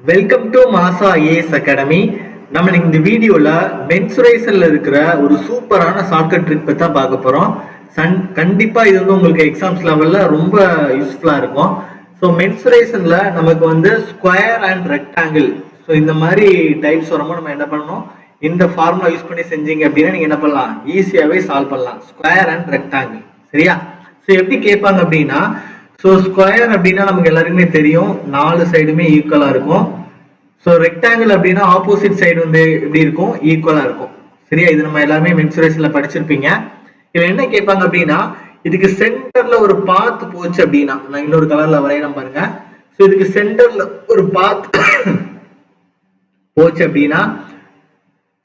Welcome to மாசா IAS academy. நம்ம இந்த வீடியோல மென்சுரேஷன்ல இருக்கிற ஒரு சூப்பரான ஷார்ட்கட் ட்ரிக் பத்தி தான் பார்க்க போறோம். கண்டிப்பா இது வந்து உங்களுக்கு எக்ஸாம்ஸ் லெவல்ல ரொம்ப யூஸ்ஃபுல்லா இருக்கும். ஸோ மென்சுரேஷன்ல நமக்கு வந்து ஸ்கொயர் அண்ட் ரெக்டாங்கிள், ஸோ இந்த மாதிரி டைப்ஸ் வரும்போது நம்ம என்ன பண்ணணும், இந்த ஃபார்முலா யூஸ் பண்ணி செஞ்சீங்க அப்படின்னா நீங்க என்ன பண்ணலாம், ஈஸியாவே சால்வ் பண்ணலாம். ஸ்கொயர் அண்ட் ரெக்டாங்கிள், சரியா? ஸோ எப்படி கேட்பாங்க அப்படின்னா, ஸோ ஸ்கொயர் அப்படின்னா நமக்கு எல்லாருக்குமே தெரியும், 4 சைடுமே ஈக்குவலா இருக்கும். ஸோ ரெக்டாங்கிள் அப்படின்னா ஆப்போசிட் சைடு வந்து எப்படி இருக்கும், ஈக்குவலா இருக்கும், சரியா? இது நம்ம எல்லாருமே மென்சுரேஷன்ல படிச்சிருப்பீங்க. இதுல என்ன கேட்பாங்க அப்படின்னா, இதுக்கு சென்டர்ல ஒரு பாத் போச்சு அப்படின்னா, நான் இன்னொரு கலர்ல வரையலாம் பாருங்க. ஸோ இதுக்கு சென்டர்ல ஒரு பாத் போச்சு அப்படின்னா,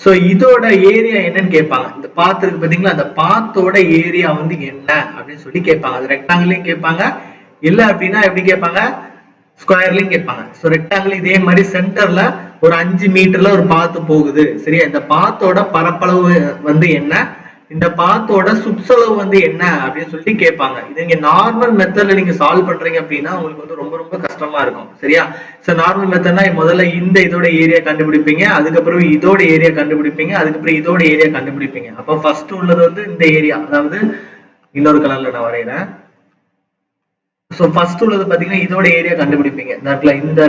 சோ இதோட ஏரியா என்னன்னு கேட்பாங்க. இந்த பாத் இருக்கு பாத்தீங்களா, அந்த பாத்தோட ஏரியா வந்து என்ன அப்படின்னு சொல்லி கேட்பாங்க. அது ரெக்டாங்கிளையும் கேட்பாங்க, இல்ல அப்படின்னா எப்படி கேட்பாங்க, ஸ்கொயர்லயும் கேட்பாங்க. ஸோ ரெக்டாங்கிள் இதே மாதிரி சென்டர்ல ஒரு 5 மீட்டர்ல ஒரு பாத்து போகுது, சரியா? இந்த பாத்தோட பரப்பளவு வந்து என்ன, இந்த பாத்தோட சுற்றளவு வந்து என்ன அப்படின்னு சொல்லிட்டு கேட்பாங்க. இது நீங்க நார்மல் மெத்தட்ல நீங்க சால்வ் பண்றீங்க அப்படின்னா உங்களுக்கு வந்து ரொம்ப ரொம்ப கஷ்டமா இருக்கும், சரியா? சோ நார்மல் மெத்தட்னா முதல்ல இந்த இதோட ஏரியா கண்டுபிடிப்பீங்க, அதுக்கப்புறம் இதோட ஏரியா கண்டுபிடிப்பீங்க, அதுக்கப்புறம் இதோட ஏரியா கண்டுபிடிப்பீங்க. அப்ப ஃபர்ஸ்ட் உள்ளது வந்து இந்த ஏரியா, அதாவது இன்னொரு கலர்ல நான் வரைகிறேன். சோ ஃபர்ஸ்ட் உள்ளது பாத்தீங்கன்னா இதோட ஏரியா கண்டுபிடிப்பீங்க. இந்த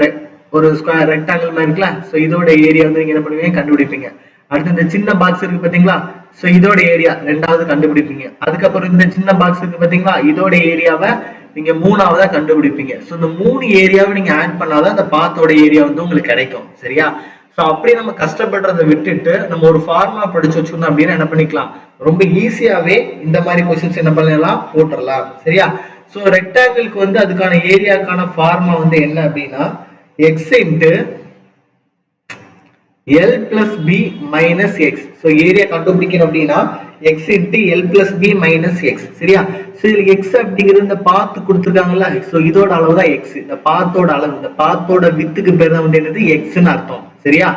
ஒரு ஸ்கொயர் ரெக்டாங்கிள் மாதிரி இருக்குல்ல, சோ இதோட ஏரியா வந்து நீங்க என்ன பண்ணுவீங்க, கண்டுபிடிப்பீங்க. அடுத்து இந்த சின்ன பாக்ஸ் இருக்கு பாத்தீங்களா, சோ இதோட ஏரியா ரெண்டாவது கண்டுபிடிப்பீங்க. அதுக்கப்புறம் இந்த சின்ன பாக்ஸ் இருக்கு பாத்தீங்களா, இதோட ஏரியாவை நீங்க மூணாவதா கண்டுபிடிப்பீங்க. சோ இந்த 3 ஏரியாவை நீங்க ஆட் பண்ணாதான் அந்த பாத்தோட ஏரியா வந்து உங்களுக்கு கிடைக்கும், சரியா? சோ அப்படி நம்ம கஷ்டப்படுறதை விட்டுட்டு நம்ம ஒரு ஃபார்முலா படிச்சு வச்சிருந்தோம் அப்படின்னா என்ன பண்ணிக்கலாம், ரொம்ப ஈஸியாவே இந்த மாதிரி கொஸ்டின்ஸ் என்ன பண்ணலாம், போட்டுடலாம், சரியா? சோ ரெக்டாங்கிளுக்கு வந்து அதுக்கான ஏரியாக்கான ஃபார்முலா வந்து என்ன அப்படின்னா, X into L plus B minus X. So area கண்டுபிடிக்கணும் அப்படின்னா X into L plus B minus X, சரியா? So இதுல X அப்படிங்கிறது இந்த பாத் கொடுத்துருக்காங்கல்ல, so இதோட அளவு தான் X. இந்த பாத்தோட அளவு, இந்த பாத்தோட வித்துக்கு பேர் தான் வந்து என்னது, Xன்னு அர்த்தம், சரியா?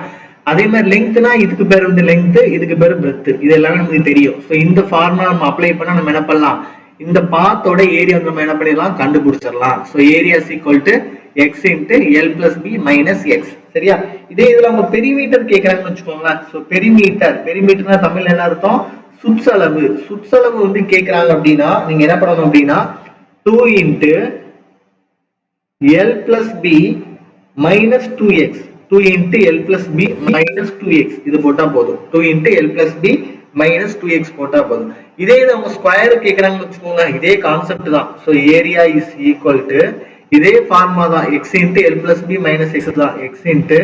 அதே மாதிரி லெங்க்த்னா இதுக்கு பேர் வந்து லெங்க்த், இதுக்கு பேர் பிரெத். இது எல்லாமே நமக்கு தெரியும். So இந்த ஃபார்முலா நம்ம அப்ளை பண்ணா நம்ம என்ன பண்ணலாம், இந்த பாத்தோட ஏரியா வந்து நம்ம என்ன பண்ணிடலாம், கண்டுபிடிச்சிடலாம். So area is equal to X into L plus B minus X, சரியா? இதே இதுல அவங்க பெரிமீட்டர் கேக்குறாங்கன்னு வச்சுக்கோங்களேன். சோ பெரிமீட்டர்னா தமிழ்ல என்ன அர்த்தம், சுற்றளவு. சுற்றளவு வந்து கேக்குறாங்க அப்படின்னா நீங்க என்ன பண்ணணும் அப்படின்னா 2 into L plus B minus 2x, 2 into L plus B minus 2x இது போட்டா போதும். 2 into L plus B minus 2x போட்டா போதும். இதே இது அவங்க ஸ்கொயர் கேக்குறாங்கன்னு வச்சுக்கோங்க, இதே கான்செப்ட் தான். So area is equal to இதே ஃபார்முலா தான், x into L plus B minus x தான், x into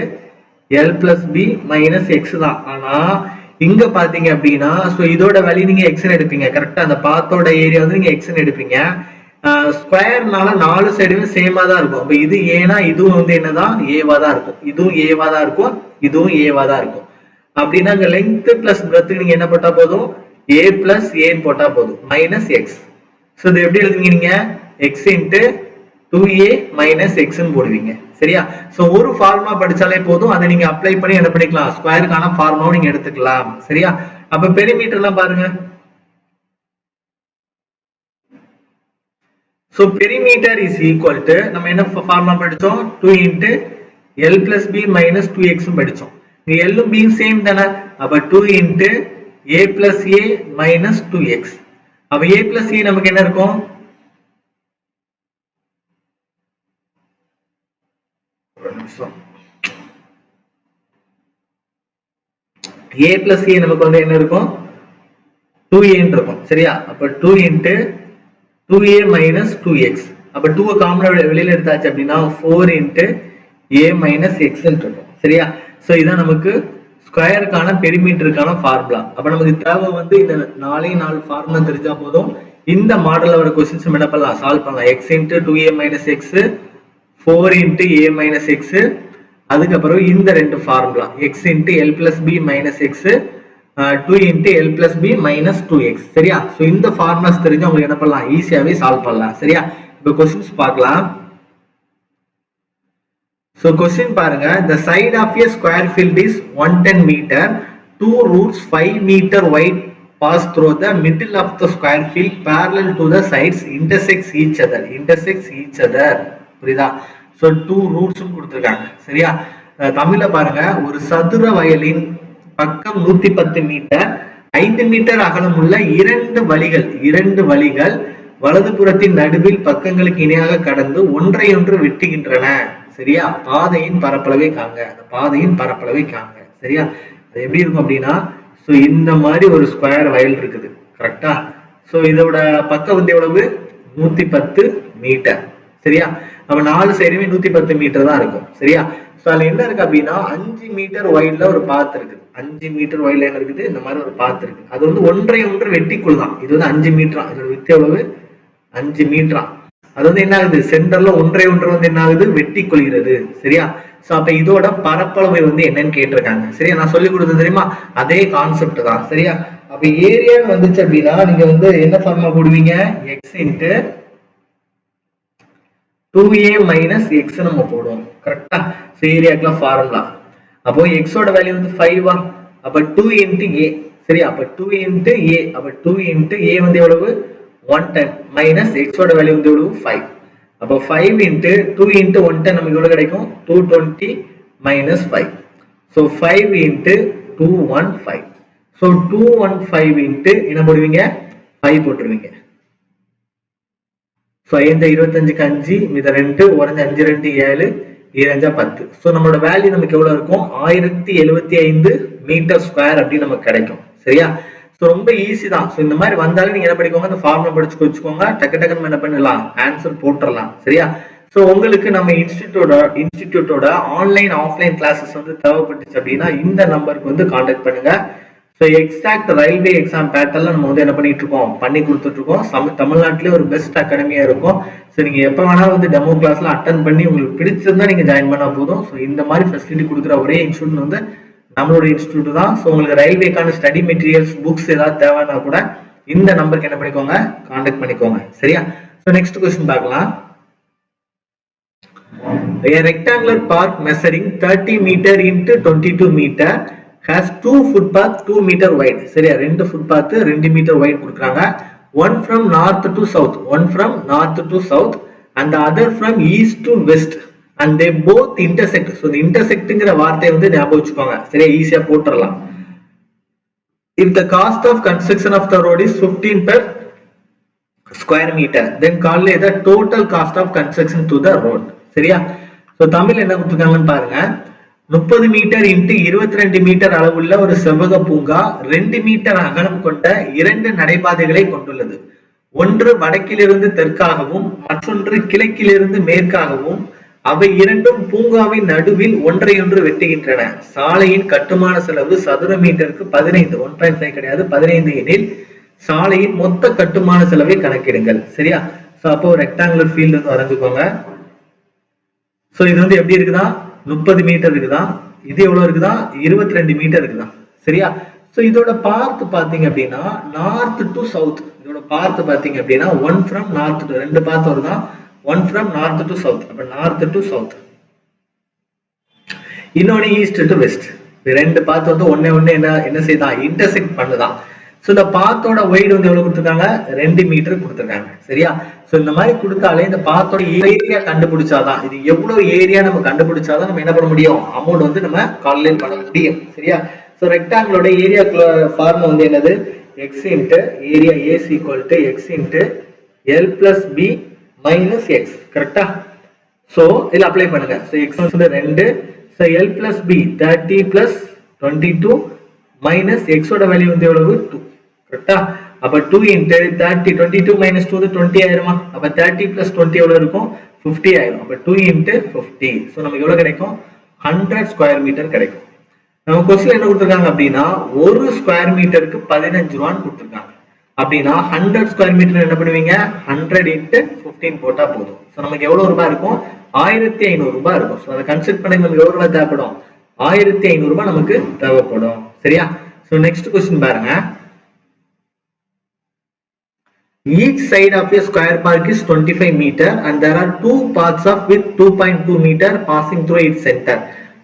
L plus B minus x தான். ஆனா இங்க பாத்தீங்க அப்படின்னா சோ இதோட வேல்யூ நீங்க x ன்னு எடுப்பீங்க, கரெக்ட்டா? அந்த பாத்தோட ஏரியா வந்து நீங்க x ன்னு எடுப்பீங்க. ஸ்கொயர்னால 4 சைடுமே சேமா தான் இருக்கும். அப்ப இது ஏனா இதுவும் வந்து என்னதான், ஏவா தான் இருக்கும், இதுவும் ஏவா தான் இருக்கும், இதுவும் ஏவா தான் இருக்கும். அப்படின்னா அங்க லெங்த் பிளஸ் பிரெத் நீங்க என்ன போட்டா போதும், a plus a போட்டா போதும், மைனஸ் x. சோ இது எப்படி எழுதுவீங்க, நீங்க x into 2a minus x ன்னு போடுவீங்க, சரியா? சோ ஒரு ஃபார்முலா படிச்சாலே போதும், அதை நீங்க அப்ளை பண்ணி என்ன பண்ணிக்கலாம், ஸ்கொயருக்கான ஃபார்முலாவை நீங்க எடுத்துக்கலாம், சரியா? அப்ப பெரிமீட்டர்லாம் பாருங்க. So perimeter is equal to நம்ம என்ன ஃபார்முலா படிச்சோம், 2 into L plus B minus 2x படிச்சோம். இங்க L உம் B சேம் தானே, அப்ப 2 into a plus a minus 2x. அப்ப a plus a நமக்கு என்ன இருக்கும், a plus a நமக்கு வந்து என்ன இருக்கும், 2a இருக்கும், சரியா? அப்ப 2 into 2a minus 2x. அப்ப 2 காமனா வெளியில எடுத்தாச்சு அப்படின்னா 4 into a minus x இருக்கும், சரியா? சோ இதான் நமக்கு ஸ்கொயருக்கான பெரிமீட்டருக்கான ஃபார்முலா. அப்ப நமக்கு தேவை வந்து இந்த 4 ஃபார்முலா தெரிஞ்சா போதும், இந்த மாடல்ல வர क्वेश्चंस என்ன பண்ணலாம், சால்வ் பண்ணலாம். x into 2a minus x, 4 into a minus x, அதுக்கப்புறம் இந்த ரெண்டு formula x into L plus B minus x, 2 into L plus B minus 2x, சரியா? சோ இந்த ஃபார்முலாஸ் தெரிஞ்சா உங்களுக்கு என்ன பண்ணலாம், ஈஸியாவே சால்வ் பண்ணலாம், சரியா? இப்போ क्वेश्चंस பார்க்கலாம். சோ क्वेश्चन பாருங்க, the side of a square field is 110 meter, 2 roots 5 meter wide pass through the middle of the square field parallel to the sides intersects each other. புரியுதா? ஸோ 2 ரூட்ஸும் கொடுத்துருக்காங்க. சரியா? தமிழ்ல பாருங்க, ஒரு சதுர வயலின் பக்கம் 110 மீட்டர், 5 மீட்டர் அகலம் உள்ள இரண்டு வழிகள் வலதுபுறத்தின் நடுவில் பக்கங்களுக்கு இணையாக கடந்து ஒன்றையொன்று வெட்டுகின்றன. சரியா? பாதையின் பரப்பளவை காங்க. அந்த பாதையின் பரப்பளவை காங்க. சரியா? அது எப்படி இருக்கும் அப்படின்னா, ஸோ இந்த மாதிரி ஒரு ஸ்கொயர் வயல் இருக்குது. கரெக்டா? ஸோ இதோட பக்கம் வந்து எவ்வளவு? 110 மீட்டர். சரியா? அப்ப 4 சைடுமே 110 மீட்டர் தான் இருக்கும். சரியா? ஸோ அதுல என்ன இருக்கு அப்படின்னா, 5 மீட்டர் ஒயிட்ல ஒரு பாத் இருக்குது. 5 மீட்டர் ஒயிட்ல என்ன இருக்குது? இந்த மாதிரி ஒரு பாத் இருக்கு. அது வந்து ஒன்றை வெட்டிக்குள் தான். இது வந்து 5 மீட்டரா. இதோட வித்து எவ்வளவு? 5 மீட்டரா. அது வந்து என்ன ஆகுது? சென்டர்ல ஒன்றை வந்து என்ன ஆகுது? வெட்டி கொள்கிறது. சரியா? சோ அப்ப இதோட பரப்பளவை வந்து என்னன்னு கேட்டிருக்காங்க. சரியா? நான் சொல்லி கொடுத்தது தெரியுமா? அதே கான்செப்ட் தான். சரியா? அப்ப ஏரியா வந்துச்சு அப்படின்னா நீங்க வந்து என்ன ஃபார்முலா போடுவீங்க? x into 2a minus x நம்ம போடுவோம். கரெக்டா? சோ ஏரியாக்குலாம் ஃபார்முலா. அப்போ x ஓட வேல்யூ வந்து 5 ஆ. அப்ப 2 இன்ட்டு a. சரியா? அப்ப 2 இன்ட்டு a. அப்ப 2 இன்ட்டு a வந்து எவ்வளவு? 110 மைனஸ் x ஓட வேல்யூ வந்து எவ்வளவு? 5. அப்ப 5 இன்ட்டு 2 இன்ட்டு 110 நமக்கு எவ்வளவு கிடைக்கும்? 220 minus 5. So 5 into 215. So 215 into என்ன போடுவீங்க? 5 போட்டுருவீங்க. ஸோ 5 25க்கு 5 மீத 2 1 5 2 7 7 10. ஸோ நம்மளோட வேல்யூ நமக்கு எவ்வளவு இருக்கும்? 1075 மீட்டர் ஸ்கொயர் அப்படின்னு நமக்கு கிடைக்கும். சரியா? ஸோ ரொம்ப ஈஸி தான். ஸோ இந்த மாதிரி வந்தாலும் நீங்க என்ன பண்ணிக்கோங்க? அந்த ஃபார்முலா படிச்சு வச்சுக்கோங்க. டக்கு என்ன பண்ணலாம்? ஆன்சர் போட்டுடலாம். சரியா? ஸோ உங்களுக்கு நம்ம இன்ஸ்டிடியூட்டோட ஆன்லைன் ஆஃப்லைன் கிளாஸஸ் வந்து தேவைப்பட்டுச்சு அப்படின்னா இந்த நம்பருக்கு வந்து கான்டாக்ட் பண்ணுங்க. ஸோ எக்ஸாக்ட் ரயில்வே எக்ஸாம் பேட்டர்ல நம்ம வந்து என்ன பண்ணிட்டு இருக்கோம்? பண்ணி கொடுத்துட்டு இருக்கோம். தமிழ்நாட்டிலே ஒரு பெஸ்ட் அகாடமியா இருக்கும். ஸோ நீங்க எப்ப வேணாலும் வந்து டெமோ கிளாஸ்ல அட்டன் பண்ணி உங்களுக்கு பிடிச்சிருந்தா நீங்க ஜாயின் பண்ணா போதும். ஸோ இந்த மாதிரி ஃபெசிலிட்டி கொடுக்குற ஒரே இன்ஸ்டியூட் வந்து நம்மளோட இன்ஸ்டியூட் தான். ஸோ உங்களுக்கு ரயில்வேக்கான ஸ்டடி மெட்டீரியல்ஸ் புக்ஸ் ஏதாவது தேவைன்னா கூட இந்த நம்பருக்கு என்ன பண்ணிக்கோங்க? கான்டாக்ட் பண்ணிக்கோங்க. சரியா? ஸோ நெக்ஸ்ட் क्वेश्चन பார்க்கலாம். A rectangular park measuring 30 meter into 22 meter has 2 footpath 2 meter wide. சரியா? ரெண்டு ஃபுட்பாத் 2 மீட்டர் வைட் கொடுக்குறாங்க. One from north to south and the other from east to west and they both intersect. So the intersectங்கிற வார்த்தையை வந்து ஞாபகம் வச்சுக்கோங்க. சரியா? ஈஸியா போட்டுறலாம். If the cost of construction of the road is 15 per square meter, then calculate the total cost of construction to the road. சரியா? So தமிழ்ல என்ன கொடுத்திருக்காங்கன்னு பாருங்க. 30 மீட்டர் இன்ட்டு 22 மீட்டர் அளவுள்ள ஒரு செவ்வக பூங்கா 2 மீட்டர் அகலம் கொண்ட 2 நடைபாதைகளை கொண்டுள்ளது. ஒன்று வடக்கிலிருந்து தெற்காகவும் மற்றொன்று கிழக்கிலிருந்து மேற்காகவும். அவை இரண்டும் பூங்காவின் நடுவில் ஒன்றையொன்று வெட்டுகின்றன. சாலையின் கட்டுமான செலவு சதுர மீட்டருக்கு 15, 1.5 கிடையாது 15 எனில் சாலையின் மொத்த கட்டுமான செலவை கணக்கிடுங்கள். சரியா? சோ அப்போ ரெக்டாங்குலர் ஃபீல்ட் வந்து வரைஞ்சுக்கோங்க. சோ இது வந்து எப்படி இருக்குதா? 30 மீட்டர் இருக்குதா? இது எவ்வளவு இருக்குதா? 22 மீட்டர் இருக்குதா? சரியா? சோ இதோட பார்ட் பாத்தீங்க அப்படின்னா நார்த் டு சவுத். இதோட பார்ட் பாத்தீங்க அப்படின்னா 1 from north to, ரெண்டு பார்ட் வருதா? 1 from north to south. அப்ப north to south. இன்னொன்னு east to west. ரெண்டு பார்ட் வந்து ஒண்ணே என்ன செய்தா? இன்டர்செக்ட் பண்ணுதான். சோ இந்த பாத்தோட வைட் வந்து எவ்வளவு கொடுத்திருக்காங்க? 2 மீட்டர் கொடுத்திருக்காங்க. சரியா? சோ இந்த மாதிரி கொடுத்தாலே இந்த பாத்தோட ஏரியா கண்டுபிடிச்சாதான், இது எவ்வளவு ஏரியா நம்ம கண்டுபிடிச்சாதான் நம்ம என்ன பண்ண முடியும்? அமௌண்ட் வந்து நம்ம கால்குலேட் பண்ண முடியும். சரியா? சோ ரெக்டாங்கிளோட ஏரியா ஃபார்முலா வந்து என்னது? x into area A is equal to x into L plus B minus x. கரெக்டா? சோ இதுல அப்ளை பண்ணுங்க. சோ x வந்து 2, so L plus B 30 plus 22 minus x ஓட வேல்யூ வந்து எவ்வளவு? 2. கரெக்டா? அப்ப 2 into 30, 22 minus 2 வந்து 20 ஆயிருமா? அப்ப 30 plus 20 எவ்வளவு இருக்கும்? 50 ஆயிரும். அப்ப 2 into 50. சோ நமக்கு எவ்வளவு கிடைக்கும்? 100 ஸ்கொயர் மீட்டர் கிடைக்கும். நம்ம क्वेश्चन என்ன கொடுத்திருக்காங்க அப்படின்னா ஒரு ஸ்கொயர் மீட்டருக்கு 15 ரூபான்னு கொடுத்திருக்காங்க. அப்படின்னா 100 ஸ்கொயர் மீட்டர் என்ன பண்ணுவீங்க? 100 into 15 போட்டா போதும். சோ நமக்கு எவ்வளவு ரூபாய் இருக்கும்? 1500 ரூபாய் இருக்கும். சோ அதை கன்சிடர் பண்ணி நமக்கு எவ்வளவு ரூபாய் தேவைப்படும்? 1500 ரூபாய் நமக்கு தேவைப்படும். சரியா? சோ நெக்ஸ்ட் क्वेश्चन பாருங்க. Each side of a square park is 25 meter and there are two paths of width 2.2 meter passing through its center.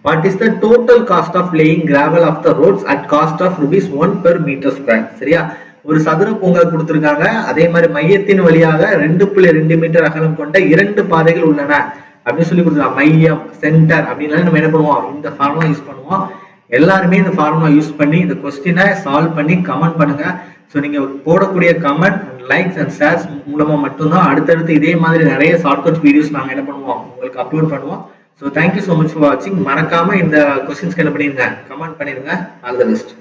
What is the total cost of laying gravel of the roads at cost of rupees 1 per meter square? சரியா? ஒரு சதுர பூங்கா கொடுத்திருக்காங்க. அதே மாதிரி மையத்தின் வழியாக 2.2 metre அகலம் கொண்ட 2 பாதைகள் உள்ளன. அப்படின்னு சொல்லி கொடுத்துருக்காங்க. மையம், சென்டர் அப்படின்னாலும் நம்ம என்ன பண்ணுவோம், இந்த ஃபார்முலா யூஸ் பண்ணுவோம். எல்லாருமே இந்த ஃபார்முலா யூஸ் பண்ணி இந்த கொஸ்டினை சால்வ் பண்ணி கமெண்ட் பண்ணுங்க. ஸோ நீங்க போடக்கூடிய கமெண்ட், லைக்ஸ் அண்ட் ஷேர்ஸ் மூலமா மட்டும்தான் அடுத்தடுத்து இதே மாதிரி நிறைய ஷார்ட்கட் வீடியோஸ் நாங்க என்ன பண்ணுவோம், உங்களுக்கு அப்லோட் பண்ணுவோம். So thank you so much for வாட்சிங். மறக்காம இந்த கொஸ்டின்ஸ்க்கு என்ன பண்ணிருங்க, கமெண்ட் பண்ணிருங்க. All the best.